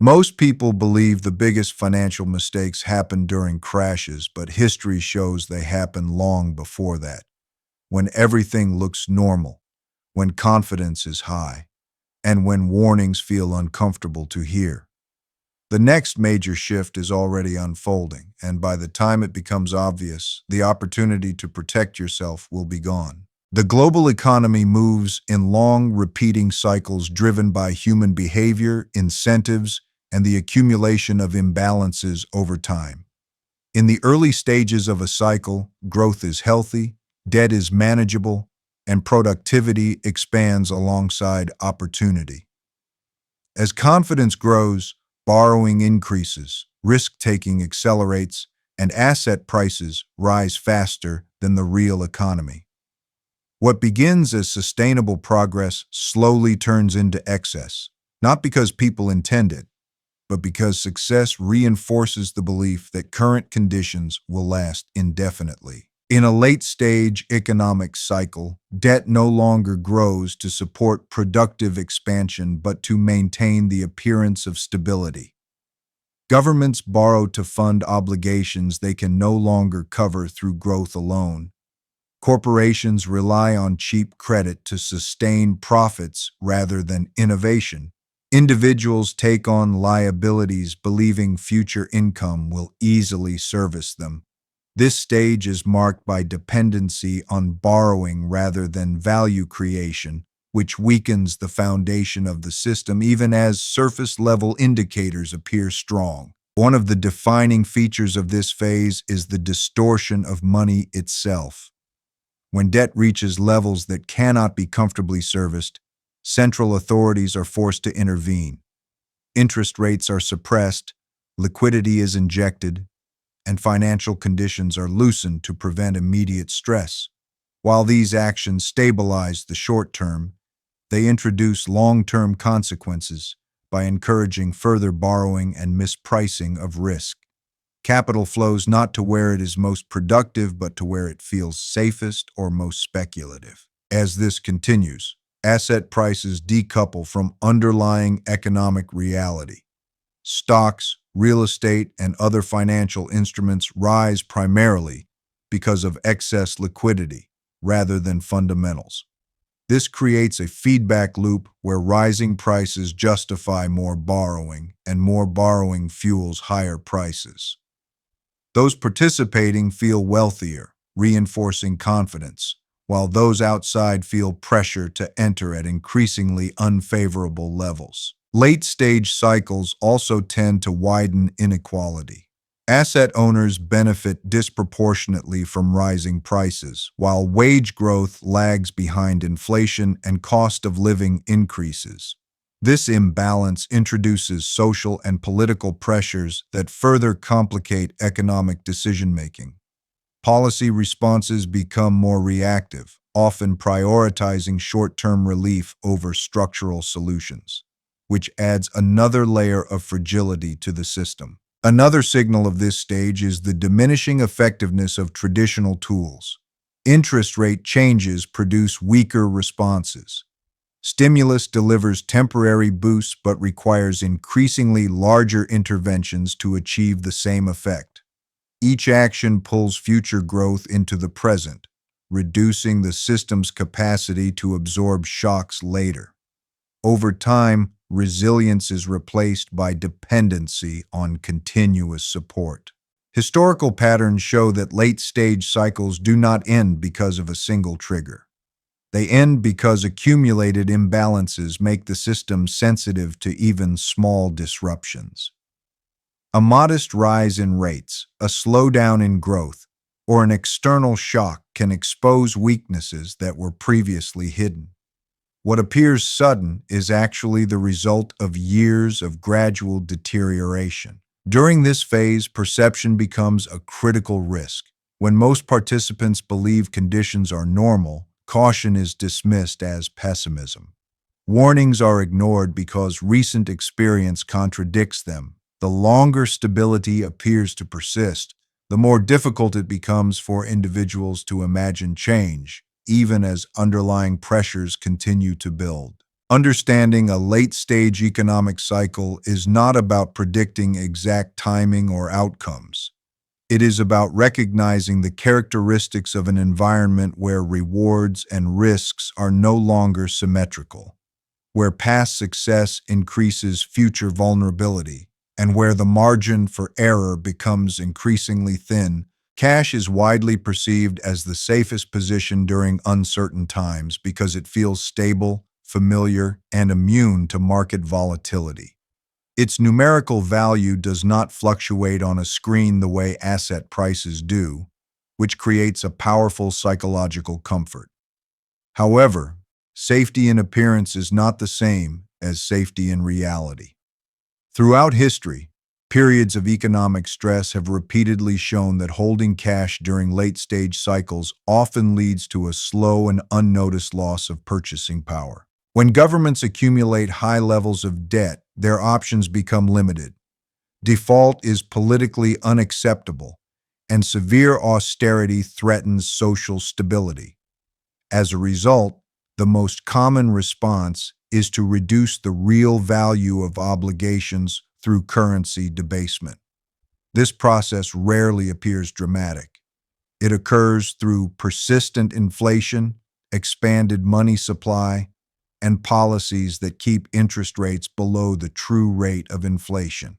Most people believe the biggest financial mistakes happen during crashes, but history shows they happen long before that, when everything looks normal, when confidence is high, and when warnings feel uncomfortable to hear. The next major shift is already unfolding, and by the time it becomes obvious, the opportunity to protect yourself will be gone. The global economy moves in long, repeating cycles driven by human behavior, incentives, and the accumulation of imbalances over time. In the early stages of a cycle, growth is healthy, debt is manageable, and productivity expands alongside opportunity. As confidence grows, borrowing increases, risk-taking accelerates, and asset prices rise faster than the real economy. What begins as sustainable progress slowly turns into excess, not because people intend it, but because success reinforces the belief that current conditions will last indefinitely. In a late-stage economic cycle, debt no longer grows to support productive expansion but to maintain the appearance of stability. Governments borrow to fund obligations they can no longer cover through growth alone. Corporations rely on cheap credit to sustain profits rather than innovation. Individuals take on liabilities believing future income will easily service them. This stage is marked by dependency on borrowing rather than value creation, which weakens the foundation of the system even as surface-level indicators appear strong. One of the defining features of this phase is the distortion of money itself. When debt reaches levels that cannot be comfortably serviced, central authorities are forced to intervene. Interest rates are suppressed, liquidity is injected, and financial conditions are loosened to prevent immediate stress. While these actions stabilize the short term, they introduce long-term consequences by encouraging further borrowing and mispricing of risk. Capital flows not to where it is most productive, but to where it feels safest or most speculative. As this continues, asset prices decouple from underlying economic reality. Stocks, real estate, and other financial instruments rise primarily because of excess liquidity rather than fundamentals. This creates a feedback loop where rising prices justify more borrowing, and more borrowing fuels higher prices. Those participating feel wealthier, reinforcing confidence, while those outside feel pressure to enter at increasingly unfavorable levels. Late-stage cycles also tend to widen inequality. Asset owners benefit disproportionately from rising prices, while wage growth lags behind inflation and cost of living increases. This imbalance introduces social and political pressures that further complicate economic decision-making. Policy responses become more reactive, often prioritizing short-term relief over structural solutions, which adds another layer of fragility to the system. Another signal of this stage is the diminishing effectiveness of traditional tools. Interest rate changes produce weaker responses. Stimulus delivers temporary boosts but requires increasingly larger interventions to achieve the same effect. Each action pulls future growth into the present, reducing the system's capacity to absorb shocks later. Over time, resilience is replaced by dependency on continuous support. Historical patterns show that late-stage cycles do not end because of a single trigger. They end because accumulated imbalances make the system sensitive to even small disruptions. A modest rise in rates, a slowdown in growth, or an external shock can expose weaknesses that were previously hidden. What appears sudden is actually the result of years of gradual deterioration. During this phase, perception becomes a critical risk. When most participants believe conditions are normal, caution is dismissed as pessimism. Warnings are ignored because recent experience contradicts them. The longer stability appears to persist, the more difficult it becomes for individuals to imagine change, even as underlying pressures continue to build. Understanding a late-stage economic cycle is not about predicting exact timing or outcomes. It is about recognizing the characteristics of an environment where rewards and risks are no longer symmetrical, where past success increases future vulnerability, and where the margin for error becomes increasingly thin. Cash is widely perceived as the safest position during uncertain times because it feels stable, familiar, and immune to market volatility. Its numerical value does not fluctuate on a screen the way asset prices do, which creates a powerful psychological comfort. However, safety in appearance is not the same as safety in reality. Throughout history, periods of economic stress have repeatedly shown that holding cash during late-stage cycles often leads to a slow and unnoticed loss of purchasing power. When governments accumulate high levels of debt, their options become limited. Default is politically unacceptable, and severe austerity threatens social stability. As a result, the most common response is to reduce the real value of obligations through currency debasement. This process rarely appears dramatic. It occurs through persistent inflation, expanded money supply, and policies that keep interest rates below the true rate of inflation.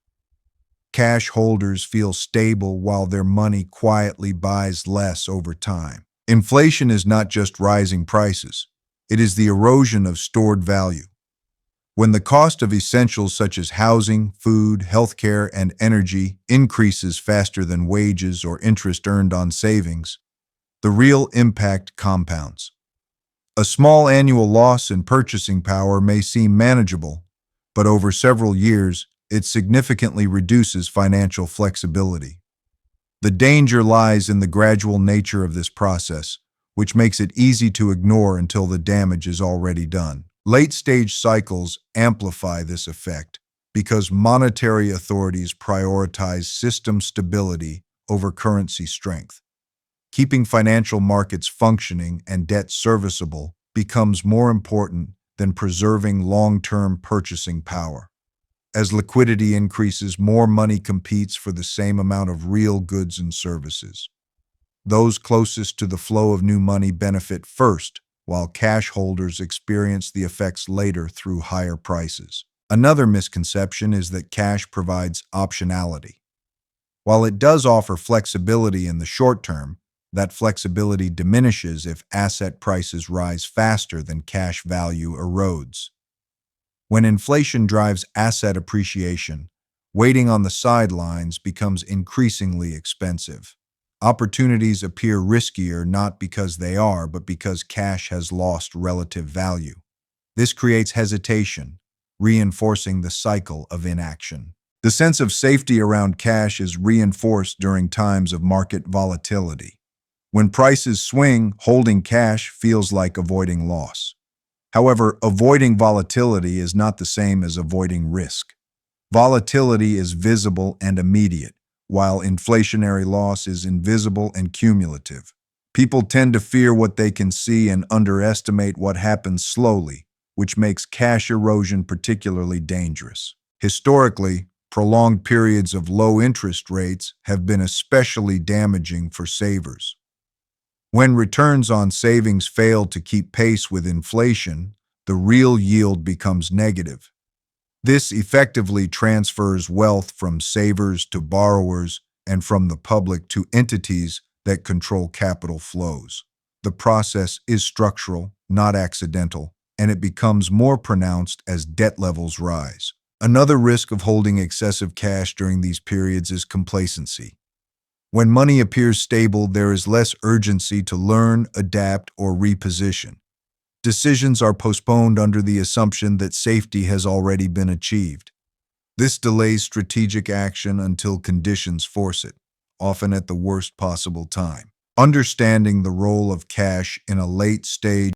Cash holders feel stable while their money quietly buys less over time. Inflation is not just rising prices. It is the erosion of stored value. When the cost of essentials such as housing, food, healthcare, and energy increases faster than wages or interest earned on savings, the real impact compounds. A small annual loss in purchasing power may seem manageable, but over several years, it significantly reduces financial flexibility. The danger lies in the gradual nature of this process, which makes it easy to ignore until the damage is already done. Late-stage cycles amplify this effect because monetary authorities prioritize system stability over currency strength. Keeping financial markets functioning and debt serviceable becomes more important than preserving long-term purchasing power. As liquidity increases, more money competes for the same amount of real goods and services. Those closest to the flow of new money benefit first, while cash holders experience the effects later through higher prices. Another misconception is that cash provides optionality. While it does offer flexibility in the short term, that flexibility diminishes if asset prices rise faster than cash value erodes. When inflation drives asset appreciation, waiting on the sidelines becomes increasingly expensive. Opportunities appear riskier not because they are, but because cash has lost relative value. This creates hesitation, reinforcing the cycle of inaction. The sense of safety around cash is reinforced during times of market volatility. When prices swing, holding cash feels like avoiding loss. However, avoiding volatility is not the same as avoiding risk. Volatility is visible and immediate, while inflationary loss is invisible and cumulative. People tend to fear what they can see and underestimate what happens slowly, which makes cash erosion particularly dangerous. Historically, prolonged periods of low interest rates have been especially damaging for savers. When returns on savings fail to keep pace with inflation, the real yield becomes negative. This effectively transfers wealth from savers to borrowers and from the public to entities that control capital flows. The process is structural, not accidental, and it becomes more pronounced as debt levels rise. Another risk of holding excessive cash during these periods is complacency. When money appears stable, there is less urgency to learn, adapt, or reposition. Decisions are postponed under the assumption that safety has already been achieved. This delays strategic action until conditions force it, often at the worst possible time. Understanding the role of cash in a late-stage